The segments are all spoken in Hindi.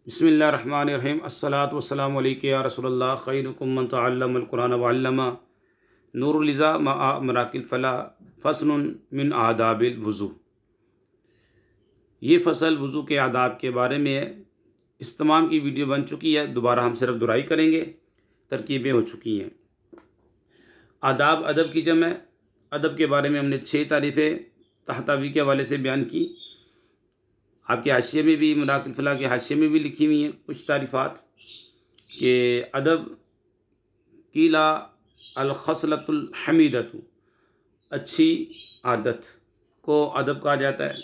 बिस्मिल्लाहिर्रहमानिर्रहीम अस्सलातु वस्सलामु अलैका या रसूलल्लाह खैरुकुम मन तअल्लमल कुरान व अल्लमा नूरुल लिज़ा मआ मराकिल फलाह फ़स्लुन मिन आदाबिल वुज़ू। ये फ़सल वुज़ू के आदाब के बारे में है। इस तमाम की वीडियो बन चुकी है, दोबारा हम सिर्फ दुहराई करेंगे, तरकीबें हो चुकी हैं। आदाब अदब की जम है। अदब के बारे में हमने 6 तारीफ़ें तहतावी के हवाले से बयान की। आपके हाशिए में भी, मराकिल फलाह के हाशिए में भी लिखी हुई हैं कुछ तारीफ़ात के अदब कीला अल खसलतुल हमीदतु, अच्छी आदत को अदब कहा जाता है।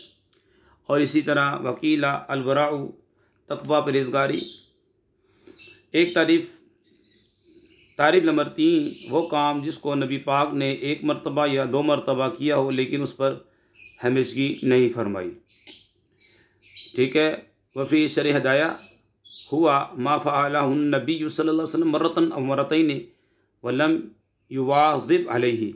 और इसी तरह वकीला अल वराउ, तक़वा परहेज़गारी। एक तारीफ़ नंबर 3, वो काम जिसको नबी पाक ने 1 मरतबा या 2 मरतबा किया हो लेकिन उस पर हमेशगी नहीं फरमाई। ठीक है। वफ़ी शर हदाया हुआ मा फ़अलहुन नबी सल्लल्लाहु अलैहि वसल्लम मर्रतन अव मर्रतैन वलम युवाज़िब अलैहि।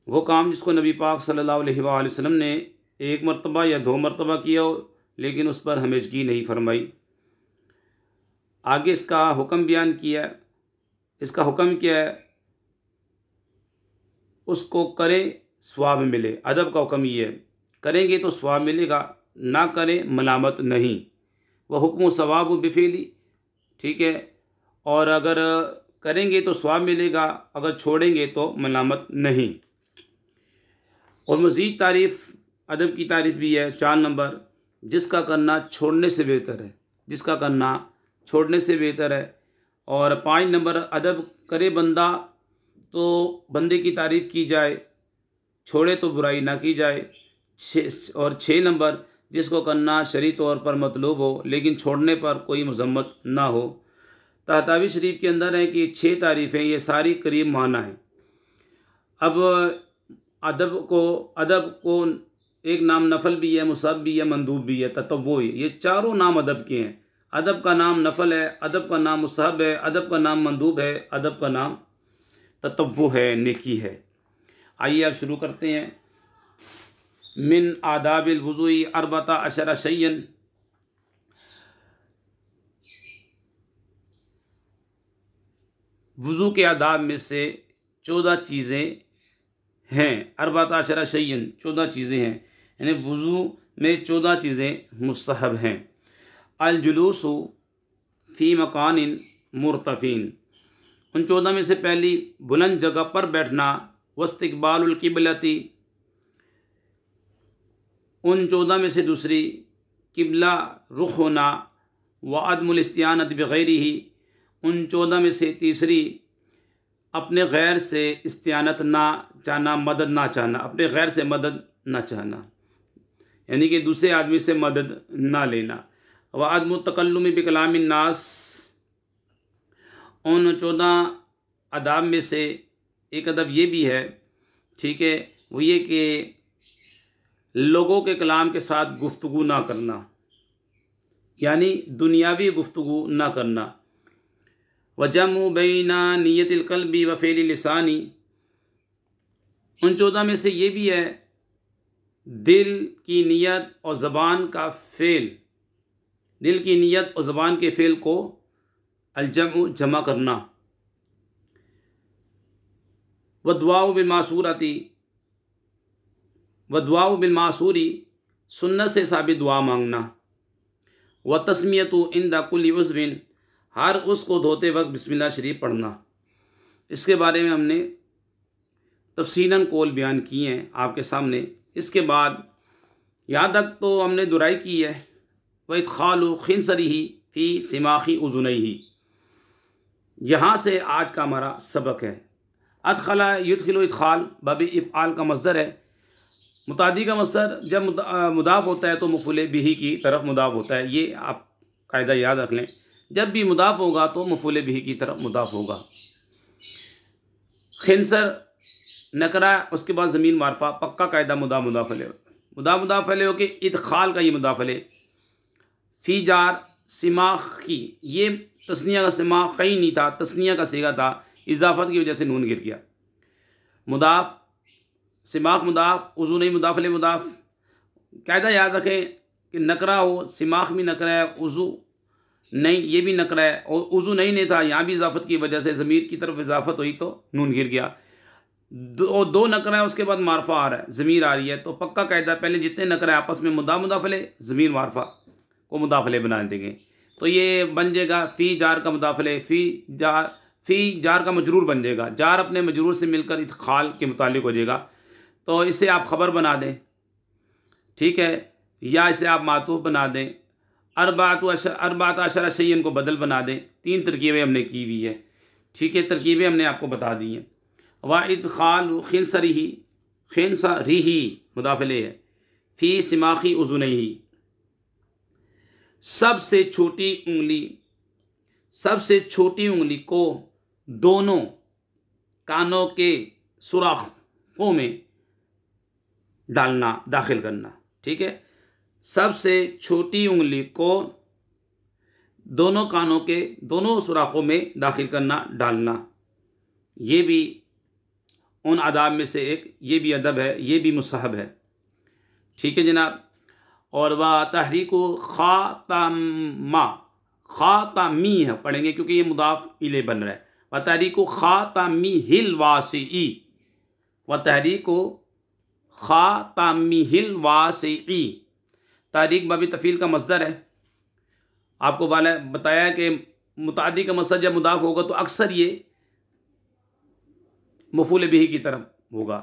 वो काम जिसको नबी पाक सल्लल्लाहु अलैहि वसल्लम ने 1 मरतबा या 2 मरतबा किया हो लेकिन उस पर हमेशगी नहीं फरमाई। आगे इसका हुक्म बयान किया है। इसका हुक्म क्या है? उसको करे सवाब मिले। अदब का हुक्म ये है, करेंगे तो सवाब मिलेगा, ना करें मलामत नहीं। वह हुक्म सवाब बिफेली। ठीक है। और अगर करेंगे तो सवाब मिलेगा, अगर छोड़ेंगे तो मलामत नहीं। और मज़ीद तारीफ़, अदब की तारीफ़ भी है 4 नंबर, जिसका करना छोड़ने से बेहतर है। जिसका करना छोड़ने से बेहतर है। और 5 नंबर, अदब करे बंदा तो बंदे की तारीफ़ की जाए, छोड़े तो बुराई ना की जाए। 6 नंबर, जिसको करना शरई तौर पर मतलूब हो लेकिन छोड़ने पर कोई मज़म्मत ना हो। तहतावी शरीफ के अंदर है कि 6 तारीफ़ें, ये सारी करीब माना है। अब अदब को एक नाम नफल भी है, मुसहब भी है, मंदूब भी है, ततव्वु है। ये चारों नाम अदब के हैं। अदब का नाम नफल है, अदब का नाम मुसहब है, अदब का नाम मंदूब है, अदब का नाम ततव्वु है, नेकी है। आइए अब शुरू करते हैं। मिन आदाबिल वुज़ूई अरबता अशरा शैयन। वुज़ू के आदाब में से 14 चीज़ें हैं। अरबता अशरा शैयन, 14 चीज़ें हैं। यानी वुज़ू में 14 चीज़ें मुस्तहब हैं। अल जुलूसु फ़ी मकानिन मुर्तफ़ीन, उन 14 में से पहली बुलंद जगह पर बैठना। वस्तिक़बालुल क़िबलती, उन 14 में से दूसरी किबला रुख होना। व अदमुल इस्तियानत बिग़ैरिही, उन 14 में से तीसरी अपने गैर से इस्तियानत ना चाहना, मदद ना चाहना, अपने गैर से मदद ना चाहना, यानी कि दूसरे आदमी से मदद ना लेना। व अदमुत तकल्लुम बिकलामिन नास, उन 14 अदाब में से एक अदब ये भी है, ठीक है, वो ये कि लोगों के कलाम के साथ गुफ्तगू ना करना, यानी दुनियावी गुफ्तगू ना करना। वजमु बैना नियतिल क़ल्बी व फ़ेल लिसानी, उन 14 में से ये भी है दिल की नियत और ज़बान का फ़ेल, दिल की नियत और ज़बान के फ़ेल को अलजमु जमा करना। वदुआउ बिलमासूरती, वदुआउ बिलमासूरी, सुन्नत से साबित दुआ मांगना। व तस्मियतु इंदा कुल्ली उज़्विन, हर उसको धोते वक्त बिस्मिल्लाह शरीफ पढ़ना। इसके बारे में हमने तफसीलन कौल बयान किए हैं आपके सामने। इसके बाद यहाँ तक तो हमने दुराई की है। व इदखालु खिंसरिही फ़ी सिमाखी उज़ुनैही, यहाँ से आज का हमारा सबक है। अदखला युदखिलु इदखाल बाब इफ़आल का मस्दर है। मुतादी का मस्दर जब मुदाफ़ होता है तो मफ़ूल बिही की तरफ मुदाफ़ होता है। ये आप कायदा याद रख लें, जब भी मुदाफ़ होगा तो मफ़ूल बिही की तरफ मुदाफ़ होगा। खिंसर नकरा, उसके बाद ज़मीन मारफा, पक्का कायदा मुदाफ़ हो के इदखाल का ये मुदाफ़ फ़ी जार सिमाख की, ये तस्निया का सिमाख कहीं नहीं था, तस्निया का सीगा था, इजाफ़त की वजह से नून गिर गया। मुदाफ़ सिमाख मुदाफ़, उज़ू नहीं मुदाफ़ ले मुदाफ़। कायदा याद रखें कि नकरा हो, सिमाख भी नकरा है, उज़ू नहीं, ये भी नकरा है। और उज़ू नहीं था, यहाँ भी इजाफत की वजह से ज़मीर की तरफ इजाफत हुई तो नून गिर गया। दो नकरा है, उसके बाद मारफा आ रहा है, ज़मीर आ रही है, तो पक्का कायदा पहले जितने नकरा है आपस में मुदाफले, ज़मीर मारफा को मुदाफले बना देंगे। तो ये बन जाएगा फ़ी जार का मुदाफले, फ़ी जार का मजरूर बन जाएगा। जार अपने मजरूर से मिलकर इदखाल के मुतालिक हो जाएगा। तो इसे आप ख़बर बना दें, ठीक है, या इसे आप मातूफ़ बना दें। अरबात अशरा शय्यन को बदल बना दें। 3 तरकीबें हमने की हुई है, ठीक है, तरकीबें हमने आपको बता दी हैं। व इदखाल खिनसरिही मुदाफले है, फ़ी सिमाखी उज़ुनैही, सबसे छोटी उंगली को दोनों कानों के सुराखों में डालना, दाखिल करना, ठीक है। सबसे छोटी उंगली को दोनों कानों के दोनों सुराखों में दाखिल करना, डालना, ये भी उन आदाब में से एक, ये भी अदब है, ये भी मुस्तहब है, ठीक है जनाब। और वह तहरीको ख़ातामी है पढ़ेंगे क्योंकि ये मुदाफ इले बन रहा है। वह तहरीको ख़ातामी हिल वासी, व तहरीको ख़ातामी हिल वासी, तहरीक बाबी तफ़ील का मस्दर है। आपको बताया कि मुतादी का मस्दर जब मुदाफ होगा तो अक्सर ये मफूल बिही की तरफ होगा।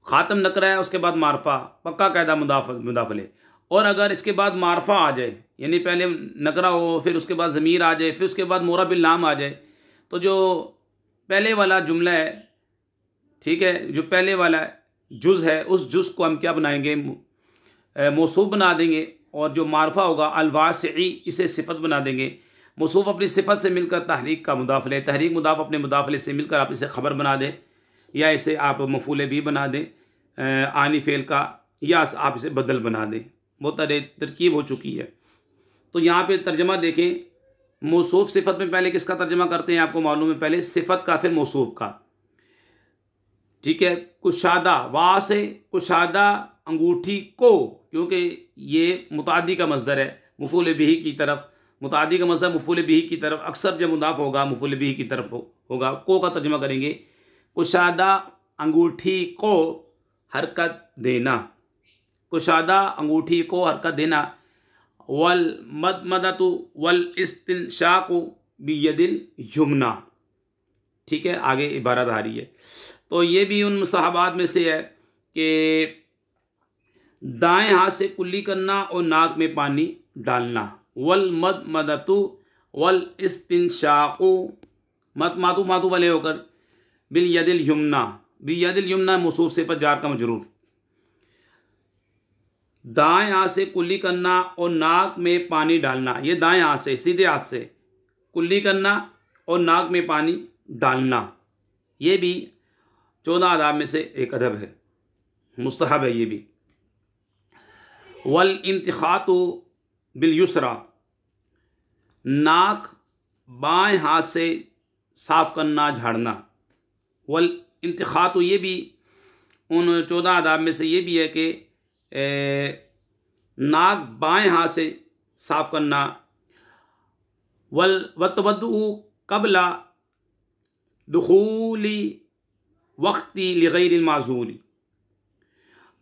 ख़ातम नकरा है, उसके बाद मारफा, पक्का कायदा मुदाफले। और अगर इसके बाद मारफा आ जाए, यानी पहले नकरा हो, फिर उसके बाद ज़मीर आ जाए, फिर उसके बाद मोरा बिल नाम आ जाए, तो जो पहले वाला जुमला है, ठीक है, जो पहले वाला जुज़ है, उस जुज़ को हम क्या बनाएंगे, मौसूफ बना देंगे। और जो मारफा होगा अलवासिई, इसे सिफत बना देंगे। मौसूफ अपनी सिफत से मिलकर तहरीक का मुदाफले, तहरीक मुदाफ अपने मुदाफले से मिलकर आप इसे ख़बर बना दें, या इसे आप मफूल भी बना दें आनी फ़ेल का, या आप इसे बदल बना दें। बहुत तरकीब हो चुकी है। तो यहाँ पे तर्जमा देखें, मौसूफ सिफत में पहले किसका तर्जमा करते हैं आपको मालूम है, पहले सिफत का फिर मौसूफ का, ठीक है। कुशादा, वाह से कुशादा अंगूठी को, क्योंकि ये मुतादी का मस्दर है, मफूल बिही की तरफ, मुतादी का मस्दर मफूल बिही की तरफ अक्सर जब मुदाफ होगा मफूल बिही की तरफ होगा। को का तर्जमा करेंगे, कुशादा अंगूठी को हरकत देना, कुशादा अंगूठी को हरकत देना। वल मदमदतु वल इस्तिंशाक़ु बियदिल युमना, ठीक है, आगे इबारत आ रही है। तो ये भी उन मुस्तहबात में से है कि दाएं हाथ से कुल्ली करना और नाक में पानी डालना। वल मदमदतु वल इस्तिंशाक़ु, मातू वाले होकर बिल यदिल युमना मौसूफ से पर जार का मजरूर। दाएं हाथ से कुल्ली करना और नाक में पानी डालना, ये दाएं हाथ से, सीधे हाथ से कुल्ली करना और नाक में पानी डालना, ये भी 14 आदाब में से एक अदब है, मुस्तहब है ये भी। वल इंतिखातु बिल युसरा, नाक बाएं हाथ से साफ़ करना, झाड़ना। वल इंतिखातु, ये भी उन 14 आदाब में से ये भी है कि नाक बाएं हाथ से साफ़ करना। वतवद्दु क़ब्ला दुख़ूली वक्ती लिग़ैरिल माज़ूरी,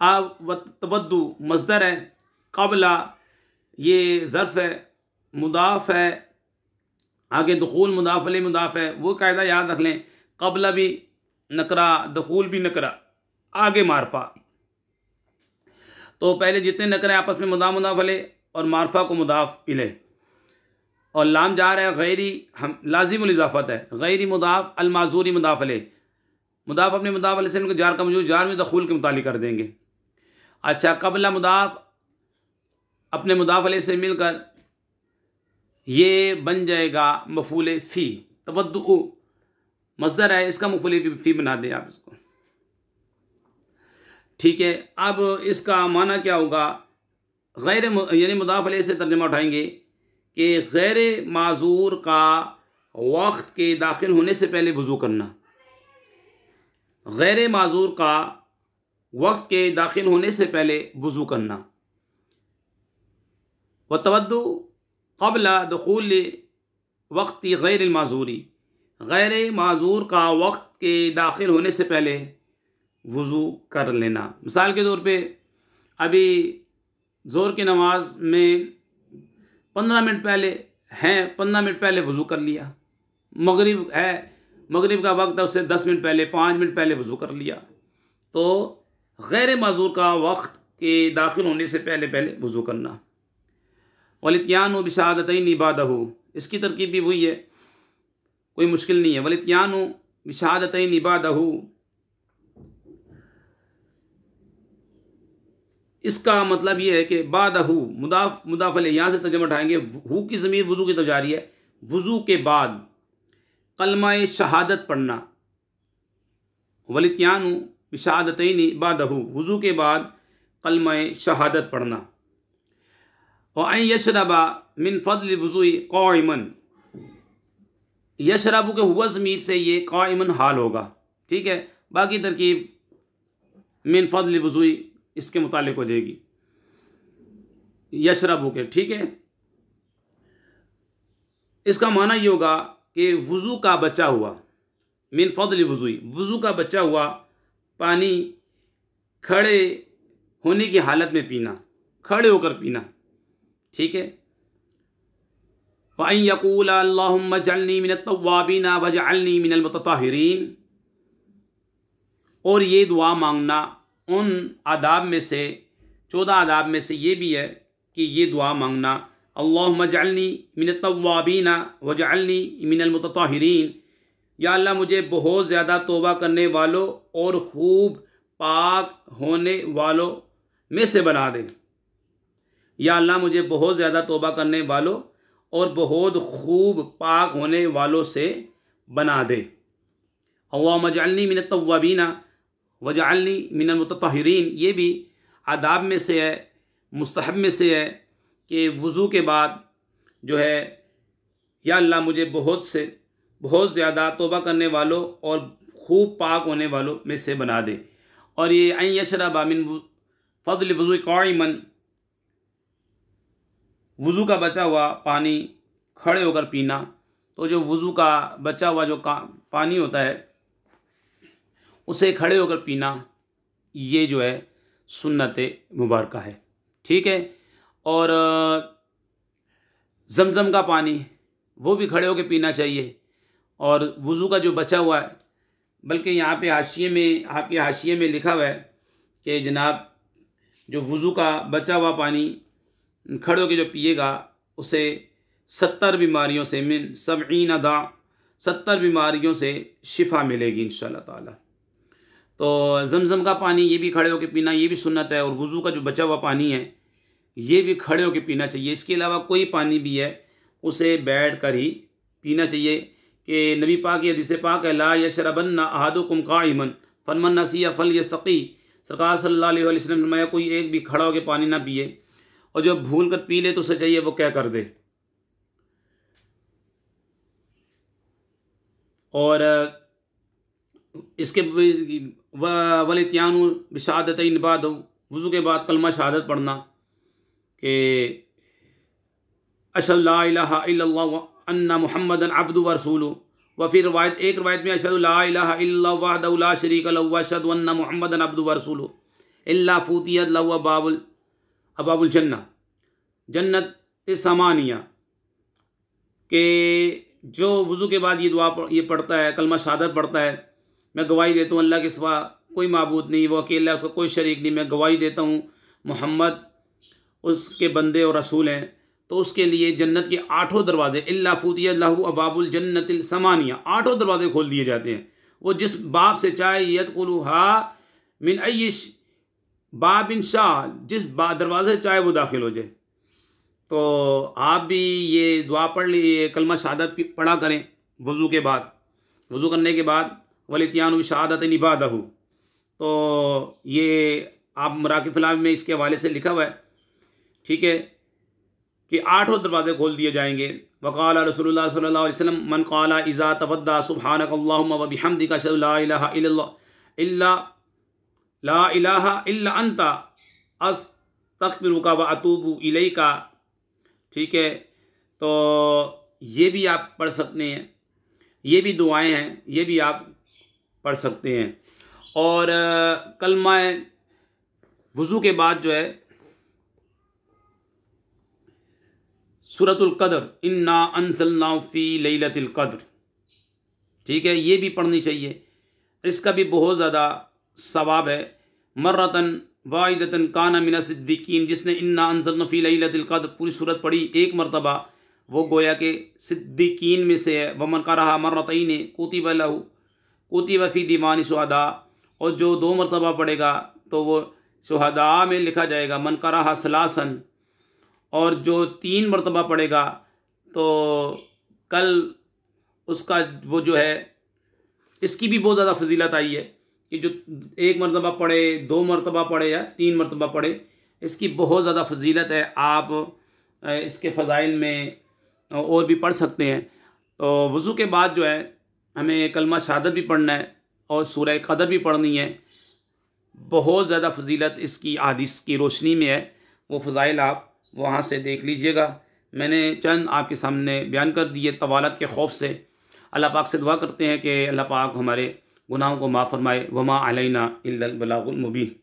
अब वतवद्दु मस्दर है, क़ब्ला ये ज़र्फ़ है, मुदाफ़ है, आगे दुख़ूल मुदाफ़ले मुदाफ़ है। वो कायदा याद रख लें, क़ब्ला भी नकरा, दुख़ूल भी नकरा, आगे मारफा। तो पहले जितने नकरे आपस में मुदाफ़ले और मारफा को मुदाफ़ इले, और लाम जा रहा है गैरी, हम लाजिमुल इज़ाफ़त है, गैरी मुदाफ़ अलमाज़ूरी मुदाफ़ले, मुदाफ़ अपने मुदाफ़ले से उनको जार का मजरूर, जार में दखूल के मुतालिक कर देंगे। अच्छा, क़ब्ला मुदाफ़ अपने मुदाफ़ले से मिलकर ये बन जाएगा मफूल फ़ी, तवद्दु मस्दर है, इसका मफूल फ़ी बना दें आप इसको, ठीक है। अब इसका माना क्या होगा, गैर यानी मुदाफ़ले से तर्जुमा उठाएंगे कि गैर माज़ूर का वक्त के दाखिल होने से पहले वज़ू करना, गैर माज़ूर का वक्त के दाखिल होने से पहले वज़ू करना। व तवद्दु क़ब्ल दुख़ूल वक्त गैर माज़ूरी, गैर माज़ूर का वक्त के दाखिल होने से पहले वज़ू कर लेना। मिसाल के तौर पे अभी ज़ोहर की नमाज में 15 मिनट पहले हैं, 15 मिनट पहले वज़ू कर लिया। मगरिब है, मगरिब का वक्त है, उससे 10 मिनट पहले, 5 मिनट पहले वज़ू कर लिया। तो गैर माज़ूर का वक्त के दाखिल होने से पहले पहले वज़ू करना। वलित्यानु बिशहादतैन इबादहु, इसकी तरकीब भी वही है, कोई मुश्किल नहीं है। वलित्यानु बिशहादतैन इबादहु, इसका मतलब ये है कि बादहु मुदाफ अलैह, यहाँ से तर्जुमा उठाएंगे। हु की ज़मीर वज़ू की तरफ जा रही है। वज़ू के बाद कलमा शहादत पढ़ना। वलित्यानु बिशहादतैन बादहु, वज़ू के बाद कलमा शहादत पढ़ना। व अन यशरबा मिन फ़ज़्ल वज़ूइ क़ाइमन, यशरबु के हुआ ज़मीर से ये क़ाइमन हाल होगा, ठीक है। बाकी तरकीब मिन फ़ज़्ल वज़ूइ इसके मुतालिक हो जाएगी, यशरबु के, ठीक है। इसका माना ये होगा कि वज़ू का बचा हुआ, मिन फ़ज़्ल वज़ूइ, वज़ू का बचा हुआ पानी खड़े होने की हालत में पीना, खड़े होकर पीना, ठीक है। व अन यक़ूल अल्लाहुम्मा जअलनी मिनत तव्वाबीन वजअलनी मिनल मुतताहिरीन, और ये दुआ मांगना उन आदाब में से, 14 आदाब में से ये भी है कि ये दुआ मांगना, अल्लाहुम्मा जअलनी मिनत तव्वाबीन वजअलनी मिनल मुतताहिरीन, या अल्लाह मुझे बहुत ज़्यादा तौबा करने वालों और खूब पाक होने वालों में से बना दे। या अल्लाह मुझे बहुत ज़्यादा तौबा करने वालों और बहुत खूब पाक होने वालों से बना दे। अल्लाहुम्मा जअलनी मिनत तव्वाबीन वजअलनी मिनल मुतताहिरीन, ये भी आदाब में से है, मुस्तहब में से है कि वज़ू के बाद जो है, या अल्लाह मुझे बहुत ज़्यादा तौबा करने वालों और खूब पाक होने वालों में से बना दे। और ये अन यशरबा मिन फ़ज़्ल वज़ूइ क़ाइमन, वज़ू का बचा हुआ पानी खड़े होकर पीना। तो जो वज़ू का बचा हुआ जो पानी होता है उसे खड़े होकर पीना, ये जो है सुन्नत मुबारका है, ठीक है। और ज़मज़म का पानी वो भी खड़े होकर पीना चाहिए। और वज़ू का जो बचा हुआ है, बल्कि यहाँ पे हाशिए में, आपके हाशिए में लिखा हुआ है कि जनाब जो वज़ू का बचा हुआ पानी खड़े होकर जो पिएगा उसे 70 बीमारियों से, मिन 70 दा, 70 बीमारियों से शिफा मिलेगी इंशाअल्लाह ताला। तो ज़मज़म का पानी ये भी खड़े होकर पीना, ये भी सुन्नत है। और वज़ू का जो बचा हुआ पानी है ये भी खड़े होकर पीना चाहिए। इसके अलावा कोई पानी भी है उसे बैठ कर ही पीना चाहिए कि नबी पाक की हदीस पाक है, ला यशरबन्ना अहादुकुम क़ाइमन फमन नसिया फलयस्तक़ी, सरकार सल्लल्लाहु अलैहि वसल्लम ने फरमाया कोई एक भी खड़ा होकर पानी ना पिए, और जो भूल कर पी ले तो उसे चाहिए वो क्या कर दे। और इसके वलित्यानु बिशहादतैन बाद, वज़ू के बाद कलमा शहादत पढ़ना कि अशहदु ला इलाहा इल्लल्लाह व अन्ना मुहम्मदन अब्दुहु व रसूलुहु। व फिर रिवायत, एक रिवायत में अशहदु ला इलाहा इल्लल्लाह वहदहु ला शरीका लहु व अशहदु अन्ना मुहम्मदन अब्दुहु व रसूलुहु इल्ला फूतियत लहु अबाबुल जन्नह, जन्नत समानिया, कि जो वज़ू के बाद ये दुआ ये पढ़ता है, कलमा शहादत पढ़ता है, मैं गवाही देता हूँ अल्लाह के सिवा कोई माबूद नहीं, वो अकेला, उसका कोई शरीक नहीं, मैं गवाही देता हूँ मोहम्मद उसके बंदे और रसूल हैं, तो उसके लिए जन्नत के 8 दरवाज़े, इल्ला फूतियत लहु अबाबुल जन्नतिल समानिया, 8 दरवाज़े खोल दिए जाते हैं। वो जिस बाब से चाहे, यदखुलुहा मिन अय्यिश बाबिन शाह, जिस दरवाज़े से चाहे वो दाखिल हो जाए। तो आप भी ये दुआ पढ़ लीजिए, कलमा शहादत पढ़ा करें वज़ू के बाद, वज़ू करने के बाद, वलित्यानु बिशहादतैन इबादहु। तो ये आप मराक़िब फ़िलाम में इसके हवाले से लिखा हुआ है, ठीक है, कि 8 दरवाज़े खोल दिए जाएंगे। वक़ाल रसूलुल्लाह सल्लल्लाहु अलैहि वसल्लम मन क़ाला इज़ा तवद्दा सुब्हानक अल्लाहुम्मा व बिहम्दिका अशहदु ला इलाहा इल्ला अंता अस्तग़फिरुका व अतूबु इलैका, ठीक है। तो ये भी आप पढ़ सकते हैं, ये भी दुआएं हैं, ये भी आप पढ़ सकते हैं। और कलमा वुज़ू के बाद जो है सूरतुल क़द्र, इन्ना अंज़लनाहु फ़ी लैलतिल क़द्र, ठीक है, ये भी पढ़नी चाहिए। इसका भी बहुत ज़्यादा सवाब है। मर्रतन वाहिदतन काना मिना सिद्दीकीन, जिसने इन्ना अंज़लनाहु फ़ी लैलतिल क़द्र पूरी सूरत पढ़ी एक मरतबा, वो गोया के सिद्दीकीन में से है। वमन क़रअहा मर्रतैन कुतिबा लहू कुतिबा फ़ी दीवान शुहदा, और जो 2 मरतबा पढ़ेगा तो वो शुहदा में लिखा जाएगा। मन क़रअहा सलासन, और जो 3 मरतबा पढ़ेगा तो कल उसका वो जो है, इसकी भी बहुत ज़्यादा फजीलत आई है कि जो 1 मरतबा पढ़े, 2 मरतबा पढ़े या 3 मरतबा पढ़े, इसकी बहुत ज़्यादा फजीलत है। आप इसके फ़ज़ाइल में और भी पढ़ सकते हैं। तो वज़ू के बाद जो है हमें कलमा शहादत भी पढ़ना है और सूरह क़द्र भी पढ़नी है। बहुत ज़्यादा फजीलत इसकी हदीस की रोशनी में है। वो फ़ज़ाइल आप वहाँ से देख लीजिएगा। मैंने चंद आपके सामने बयान कर दिए तवालत के खौफ से। अल्लाह पाक से दुआ करते हैं कि अल्लाह पाक हमारे गुनाहों को माफ़ फरमाए। वमा अलैना इल्लल बलागुल मुबीन।